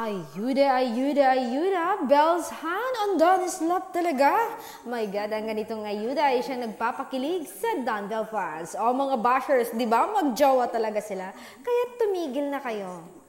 Ayuda, Bells Han on Don's Love talaga. My God, ang ganitong ayuda ay siya nagpapakilig sa Don Bell fans. O mga bashers, di ba magjowa talaga sila? Kaya tumigil na kayo.